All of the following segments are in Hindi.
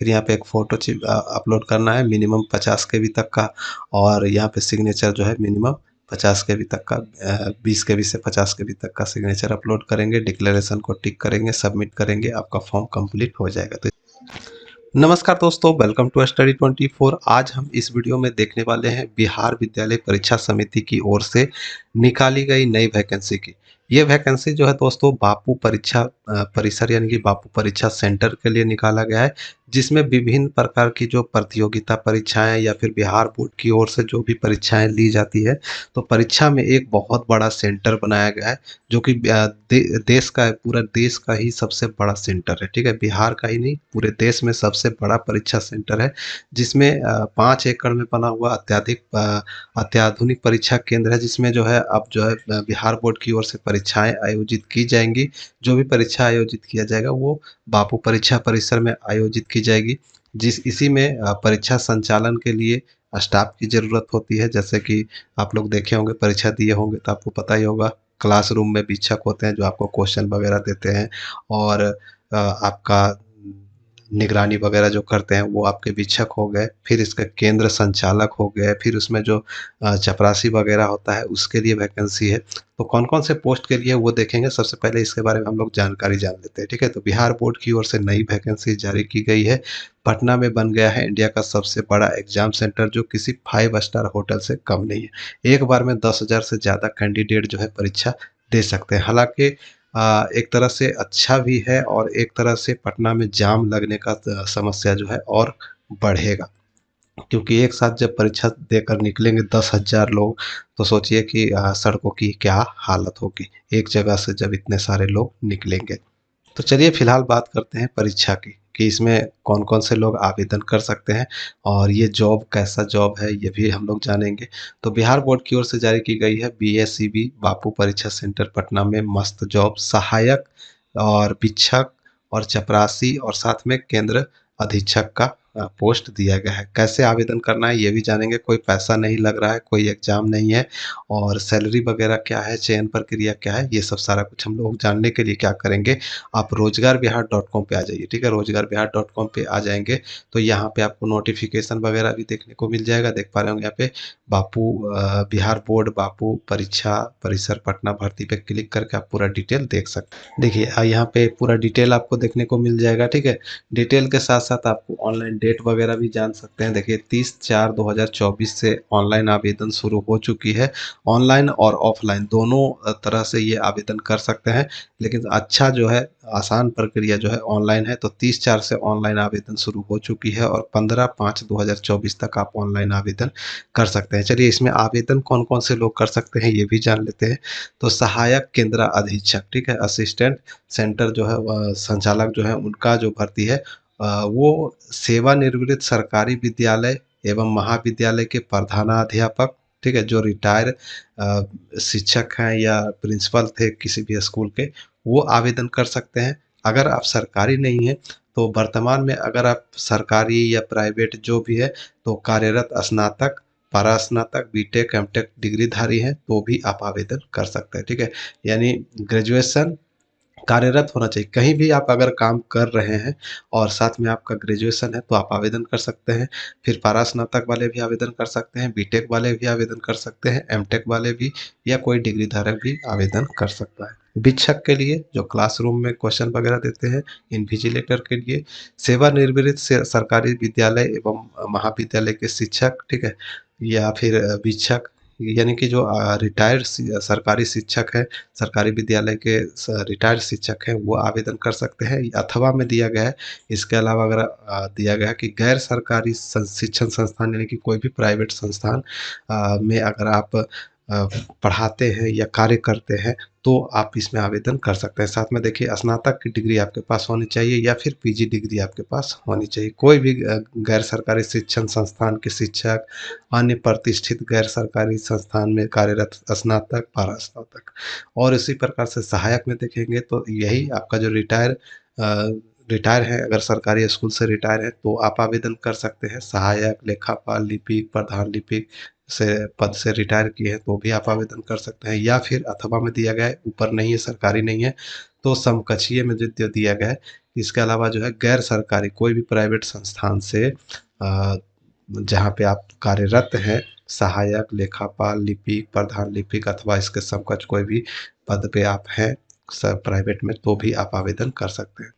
फिर यहाँ पे एक फ़ोटो अपलोड करना है मिनिमम 50 केबी तक का, और यहाँ पे सिग्नेचर जो है मिनिमम 50 केबी तक का, 20 केबी से 50 केबी तक का सिग्नेचर अपलोड करेंगे, डिक्लेरेशन को टिक करेंगे, सबमिट करेंगे, आपका फॉर्म कंप्लीट हो जाएगा। तो नमस्कार दोस्तों, वेलकम टू स्टडी 24। आज हम इस वीडियो में देखने वाले हैं बिहार विद्यालय परीक्षा समिति की ओर से निकाली गई नई वैकेंसी की। ये वैकेंसी जो है दोस्तों बापू परीक्षा परिसर यानी कि बापू परीक्षा सेंटर के लिए निकाला गया है, जिसमें विभिन्न प्रकार की जो प्रतियोगिता परीक्षाएं या फिर बिहार बोर्ड की ओर से जो भी परीक्षाएं ली जाती है, तो परीक्षा में एक बहुत बड़ा सेंटर बनाया गया है, जो कि देश का है, पूरा देश का ही सबसे बड़ा सेंटर है। ठीक है, बिहार का ही नहीं, पूरे देश में सबसे बड़ा परीक्षा सेंटर है, जिसमें 5 एकड़ में बना हुआ अत्याधुनिक परीक्षा केंद्र है, जिसमें जो है अब जो है बिहार बोर्ड की ओर से परीक्षाएं आयोजित की जाएंगी। जो भी परीक्षा आयोजित किया जाएगा वो बापू परीक्षा परिसर में आयोजित की जाएगी। इसी में परीक्षा संचालन के लिए स्टाफ की ज़रूरत होती है। जैसे कि आप लोग देखे होंगे, परीक्षा दिए होंगे तो आपको पता ही होगा, क्लासरूम में शिक्षक होते हैं जो आपको क्वेश्चन वगैरह देते हैं, और आपका निगरानी वगैरह जो करते हैं वो आपके शिक्षक हो गए। फिर इसका केंद्र संचालक हो गए, फिर उसमें जो चपरासी वगैरह होता है उसके लिए वैकेंसी है। तो कौन कौन से पोस्ट के लिए वो देखेंगे। सबसे पहले इसके बारे में हम लोग जानकारी जान लेते हैं। ठीक है, तो बिहार बोर्ड की ओर से नई वैकेंसी जारी की गई है। पटना में बन गया है इंडिया का सबसे बड़ा एग्जाम सेंटर, जो किसी 5 स्टार होटल से कम नहीं है। एक बार में 10,000 से ज़्यादा कैंडिडेट जो है परीक्षा दे सकते हैं। हालांकि एक तरह से अच्छा भी है, और एक तरह से पटना में जाम लगने का समस्या जो है और बढ़ेगा, क्योंकि एक साथ जब परीक्षा देकर निकलेंगे 10,000 लोग, तो सोचिए कि सड़कों की क्या हालत होगी एक जगह से जब इतने सारे लोग निकलेंगे। तो चलिए फिलहाल बात करते हैं परीक्षा की, कि इसमें कौन कौन से लोग आवेदन कर सकते हैं, और ये जॉब कैसा जॉब है ये भी हम लोग जानेंगे। तो बिहार बोर्ड की ओर से जारी की गई है BSCB बापू परीक्षा सेंटर पटना में मस्त जॉब, सहायक और शिक्षक और चपरासी और साथ में केंद्र अधीक्षक का पोस्ट दिया गया है। कैसे आवेदन करना है ये भी जानेंगे। कोई पैसा नहीं लग रहा है, कोई एग्जाम नहीं है, और सैलरी वगैरह क्या है, चयन प्रक्रिया क्या है, ये सब सारा कुछ हम लोग जानने के लिए क्या करेंगे, आप रोजगारबिहार.com पे आ जाइए। ठीक है, रोजगारबिहार.com पे आ जाएंगे तो यहाँ पे आपको नोटिफिकेशन वगैरह भी देखने को मिल जाएगा। देख पा रहे होंगे यहाँ पे बापू बिहार बोर्ड बापू परीक्षा परिसर पटना भर्ती पे क्लिक करके आप पूरा डिटेल देख सकते हैं। देखिए यहाँ पे पूरा डिटेल आपको देखने को मिल जाएगा। ठीक है, डिटेल के साथ साथ आपको ऑनलाइन डेट वगैरह भी जान सकते हैं। देखिए 30/4/2024 से ऑनलाइन आवेदन शुरू हो चुकी है। ऑनलाइन और ऑफलाइन दोनों तरह से ये आवेदन कर सकते हैं, लेकिन अच्छा जो है आसान प्रक्रिया जो है ऑनलाइन है। तो 30/4 से ऑनलाइन आवेदन शुरू हो चुकी है, और 15/5/2024 तक आप ऑनलाइन आवेदन कर सकते हैं। चलिए इसमें आवेदन कौन कौन से लोग कर सकते हैं ये भी जान लेते हैं। तो सहायक केंद्र अधीक्षक, ठीक है, असिस्टेंट सेंटर जो है संचालक जो है उनका जो भर्ती है, वो सेवानिवृत्त सरकारी विद्यालय एवं महाविद्यालय के प्रधानाध्यापक, ठीक है, जो रिटायर शिक्षक हैं या प्रिंसिपल थे किसी भी स्कूल के, वो आवेदन कर सकते हैं। अगर आप सरकारी नहीं हैं, तो वर्तमान में अगर आप सरकारी या प्राइवेट जो भी है, तो कार्यरत स्नातक, परास्नातक, बीटेक एमटेक डिग्रीधारी हैं तो भी आप आवेदन कर सकते हैं। ठीक है, यानी ग्रेजुएशन कार्यरत होना चाहिए। कहीं भी आप अगर काम कर रहे हैं और साथ में आपका ग्रेजुएशन है तो आप आवेदन कर सकते हैं। फिर पारास्नातक वाले भी आवेदन कर सकते हैं, बीटेक वाले भी आवेदन कर सकते हैं, एमटेक वाले भी, या कोई डिग्री धारक भी आवेदन कर सकता है। शिक्षक के लिए जो क्लासरूम में क्वेश्चन वगैरह देते हैं, इन्विजिलेटर के लिए, सेवानिवृत्त से सरकारी विद्यालय एवं महाविद्यालय के शिक्षक, ठीक है, या फिर शिक्षक यानी कि जो रिटायर्ड सरकारी शिक्षक है, सरकारी विद्यालय के रिटायर्ड शिक्षक हैं, वो आवेदन कर सकते हैं। अथवा में दिया गया है, इसके अलावा अगर दिया गया है कि गैर सरकारी शिक्षण संस्थान यानी कि कोई भी प्राइवेट संस्थान में अगर आप पढ़ाते हैं या कार्य करते हैं तो आप इसमें आवेदन कर सकते हैं। साथ में देखिए स्नातक की डिग्री आपके पास होनी चाहिए या फिर पीजी डिग्री आपके पास होनी चाहिए। कोई भी गैर सरकारी शिक्षण संस्थान के शिक्षक, अन्य प्रतिष्ठित गैर सरकारी संस्थान में कार्यरत स्नातक, परास्नातक। और इसी प्रकार से सहायक में देखेंगे तो यही आपका जो रिटायर है, अगर सरकारी स्कूल से रिटायर है तो आप आवेदन कर सकते हैं। सहायक, लेखापाल, लिपिक, प्रधान लिपिक, से पद से रिटायर किए हैं तो भी आप आवेदन कर सकते हैं, या फिर अथवा में दिया गया है, ऊपर नहीं है, सरकारी नहीं है, तो समकक्षीय में जो दिया गया है। इसके अलावा जो है गैर सरकारी कोई भी प्राइवेट संस्थान से जहाँ पे आप कार्यरत हैं, सहायक, लेखापाल, लिपिक, प्रधान लिपिक अथवा इसके समकक्ष कोई भी पद पे आप हैं सब प्राइवेट में, तो भी आप आवेदन कर सकते हैं।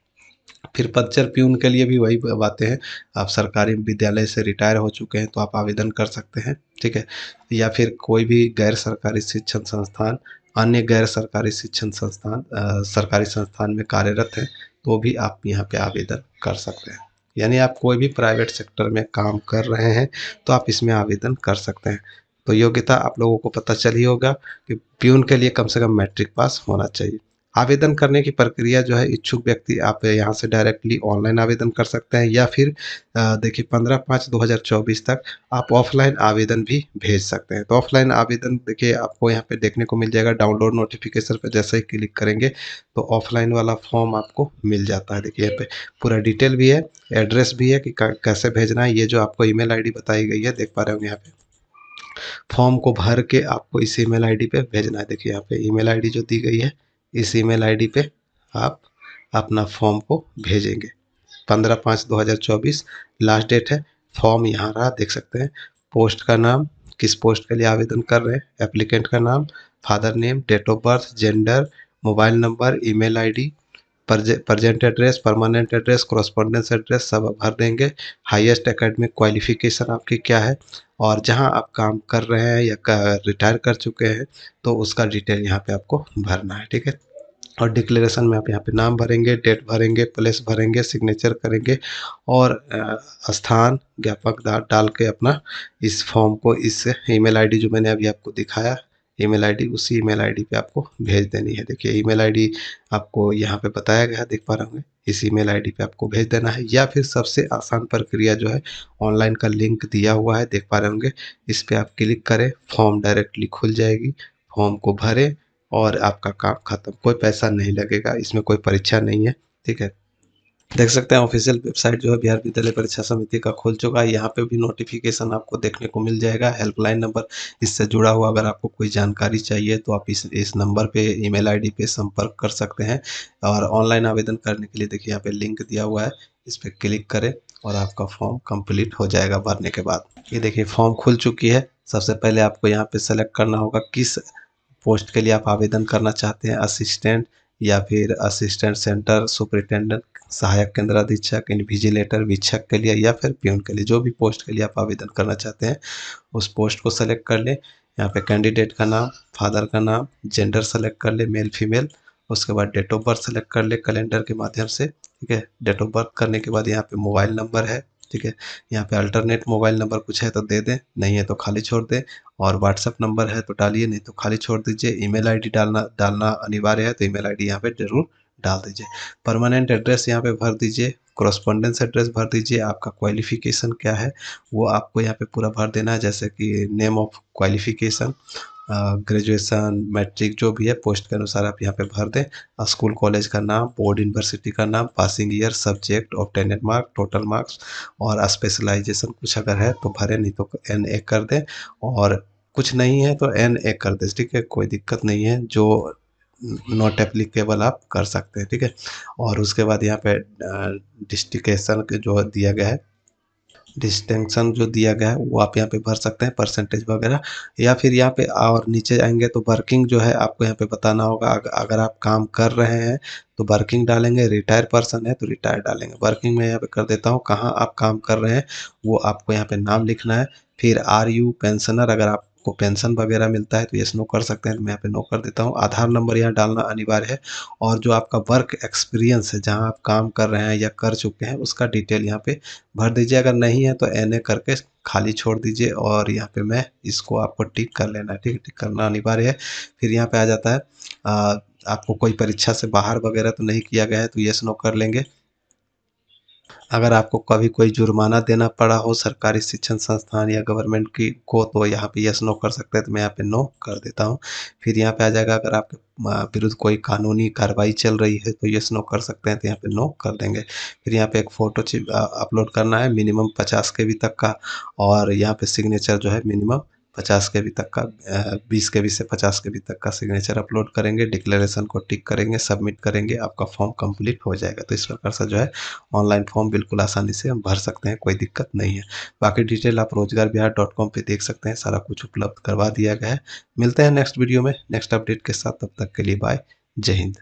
फिर पदचर प्यून के लिए भी वही बातें हैं। आप सरकारी विद्यालय से रिटायर हो चुके हैं तो आप आवेदन कर सकते हैं, ठीक है। या फिर कोई भी गैर सरकारी शिक्षण संस्थान, अन्य गैर सरकारी शिक्षण संस्थान सरकारी संस्थान में कार्यरत हैं तो भी आप यहाँ पे आवेदन कर सकते हैं। यानी आप कोई भी प्राइवेट सेक्टर में काम कर रहे हैं तो आप इसमें आवेदन कर सकते हैं। तो योग्यता आप लोगों को पता चल ही होगा कि प्यून के लिए कम से कम मैट्रिक पास होना चाहिए। आवेदन करने की प्रक्रिया जो है, इच्छुक व्यक्ति आप यहाँ से डायरेक्टली ऑनलाइन आवेदन कर सकते हैं, या फिर देखिए 15/5/2024 तक आप ऑफलाइन आवेदन भी भेज सकते हैं। तो ऑफलाइन आवेदन देखिए आपको यहाँ पे देखने को मिल जाएगा, डाउनलोड नोटिफिकेशन पे जैसे ही क्लिक करेंगे तो ऑफलाइन वाला फॉर्म आपको मिल जाता है। देखिए यहाँ पे पूरा डिटेल भी है, एड्रेस भी है कि कैसे भेजना है। ये जो आपको ईमेल आईडी बताई गई है, देख पा रहे होंगे यहाँ पे, फॉर्म को भर के आपको इस ईमेल आईडी पे भेजना है। देखिए यहाँ पे ईमेल आईडी जो दी गई है, इस ईमेल आईडी पे आप अपना फॉर्म को भेजेंगे। 15/5/2024 लास्ट डेट है। फॉर्म यहाँ रहा, देख सकते हैं। पोस्ट का नाम, किस पोस्ट के लिए आवेदन कर रहे हैं, एप्लीकेंट का नाम, father name, date of birth, gender, mobile number, email ID, present address, permanent address, correspondence address सब भर देंगे। हाईएस्ट एकेडमिक क्वालिफिकेशन आपकी क्या है, और जहां आप काम कर रहे हैं या रिटायर कर चुके हैं तो उसका डिटेल यहाँ पे आपको भरना है, ठीक है। और डिक्लेरेशन में आप यहाँ पे नाम भरेंगे, डेट भरेंगे, प्लेस भरेंगे, सिग्नेचर करेंगे, और स्थान ज्ञापक डाल के अपना इस फॉर्म को इस ईमेल आईडी जो मैंने अभी आपको दिखाया, ईमेल आईडी, उसी ईमेल आईडी पे आपको भेज देनी है। देखिए ईमेल आईडी आपको यहाँ पे बताया गया है, देख पा रहे होंगे। इस ईमेल आईडी पे आपको भेज देना है, या फिर सबसे आसान प्रक्रिया जो है, ऑनलाइन का लिंक दिया हुआ है, देख पा रहे होंगे। इस पे आप क्लिक करें, फॉर्म डायरेक्टली खुल जाएगी, फॉर्म को भरें और आपका काम खत्म। कोई पैसा नहीं लगेगा, इसमें कोई परीक्षा नहीं है, ठीक है। देख सकते हैं ऑफिशियल वेबसाइट जो है बिहार विद्यालय परीक्षा समिति का खुल चुका है। यहाँ पे भी नोटिफिकेशन आपको देखने को मिल जाएगा, हेल्पलाइन नंबर इससे जुड़ा हुआ। अगर आपको कोई जानकारी चाहिए तो आप इस नंबर पे, ईमेल आईडी पे संपर्क कर सकते हैं। और ऑनलाइन आवेदन करने के लिए देखिए यहाँ पे लिंक दिया हुआ है, इस पर क्लिक करें और आपका फॉर्म कंप्लीट हो जाएगा भरने के बाद। ये देखिए फॉर्म खुल चुकी है। सबसे पहले आपको यहाँ पे सेलेक्ट करना होगा किस पोस्ट के लिए आप आवेदन करना चाहते हैं, असिस्टेंट, या फिर असिस्टेंट सेंटर सुपरिटेंडेंट, सहायक केंद्र अधीक्षक, इन्विजिलेटर, वीक्षक के लिए, या फिर प्यून के लिए। जो भी पोस्ट के लिए आप आवेदन करना चाहते हैं उस पोस्ट को सेलेक्ट कर लें। यहाँ पे कैंडिडेट का नाम, फादर का नाम, जेंडर सेलेक्ट कर ले, मेल फीमेल। उसके बाद डेट ऑफ बर्थ सेलेक्ट कर ले कैलेंडर के माध्यम से, ठीक है। डेट ऑफ बर्थ करने के बाद यहाँ पे मोबाइल नंबर है, ठीक है। यहाँ पे अल्टरनेट मोबाइल नंबर कुछ है तो दे दें, नहीं है तो खाली छोड़ दें। और व्हाट्सएप नंबर है तो डालिए, नहीं तो खाली छोड़ दीजिए। ईमेल आईडी डालना डालना अनिवार्य है तो ईमेल आईडी यहाँ पे जरूर डाल दीजिए। परमानेंट एड्रेस यहाँ पे भर दीजिए, कॉरेस्पॉन्डेंस एड्रेस भर दीजिए। आपका क्वालिफिकेशन क्या है वो आपको यहाँ पे पूरा भर देना है, जैसे कि name of qualification, graduation, matric जो भी है पोस्ट के अनुसार आप यहाँ पे भर दें। स्कूल कॉलेज का नाम, बोर्ड यूनिवर्सिटी का नाम, passing year, subject, obtained mark, total marks, और स्पेशलाइजेशन कुछ अगर है तो भरें, नहीं तो NA कर दें। और कुछ नहीं है तो NA कर दें, ठीक है, कोई दिक्कत नहीं है। जो नॉट एप्लीकेबल आप कर सकते हैं, ठीक है। और उसके बाद यहाँ पे डिस्टिंक्शन जो दिया गया है, डिस्टिंक्शन जो दिया गया है वो आप यहाँ पे भर सकते हैं, परसेंटेज वगैरह। या फिर यहाँ पे और नीचे आएंगे तो वर्किंग जो है आपको यहाँ पे बताना होगा। अगर आप काम कर रहे हैं तो वर्किंग डालेंगे, रिटायर पर्सन है तो रिटायर डालेंगे। वर्किंग में यहाँ पे कर देता हूँ, कहाँ आप काम कर रहे हैं वो आपको यहाँ पे नाम लिखना है। फिर आर यू पेंशनर, अगर आपको पेंशन वगैरह मिलता है तो यस नो कर सकते हैं, तो मैं यहाँ पे नो कर देता हूँ। आधार नंबर यहाँ डालना अनिवार्य है। और जो आपका वर्क एक्सपीरियंस है, जहाँ आप काम कर रहे हैं या कर चुके हैं, उसका डिटेल यहाँ पे भर दीजिए। अगर नहीं है तो NA करके खाली छोड़ दीजिए। और यहाँ पे मैं इसको आपको टिक कर लेना है, ठीक है, टिक करना अनिवार्य है। फिर यहाँ पे आ जाता है आपको कोई परीक्षा से बाहर वगैरह तो नहीं किया गया है तो यस नो कर लेंगे। अगर आपको कभी कोई जुर्माना देना पड़ा हो सरकारी शिक्षण संस्थान या गवर्नमेंट की को, तो यहाँ पे यस नो कर सकते हैं, तो मैं यहाँ पे नो कर देता हूँ। फिर यहाँ पे आ जाएगा अगर आपके विरुद्ध कोई कानूनी कार्रवाई चल रही है तो यस नो कर सकते हैं, तो यहाँ पे नो कर देंगे। फिर यहाँ पे एक फ़ोटो अपलोड करना है, मिनिमम 50 KB तक का। और यहाँ पे सिग्नेचर जो है मिनिमम 50 केबी तक का 20 केबी से 50 केबी तक का सिग्नेचर अपलोड करेंगे, डिक्लेरेशन को टिक करेंगे, सबमिट करेंगे, आपका फॉर्म कंप्लीट हो जाएगा। तो इस प्रकार से जो है ऑनलाइन फॉर्म बिल्कुल आसानी से हम भर सकते हैं, कोई दिक्कत नहीं है। बाकी डिटेल आप रोजगारबिहार.com पे देख सकते हैं, सारा कुछ उपलब्ध करवा दिया गया है। मिलते हैं नेक्स्ट वीडियो में नेक्स्ट अपडेट के साथ, तब तक के लिए बाय, जय हिंद।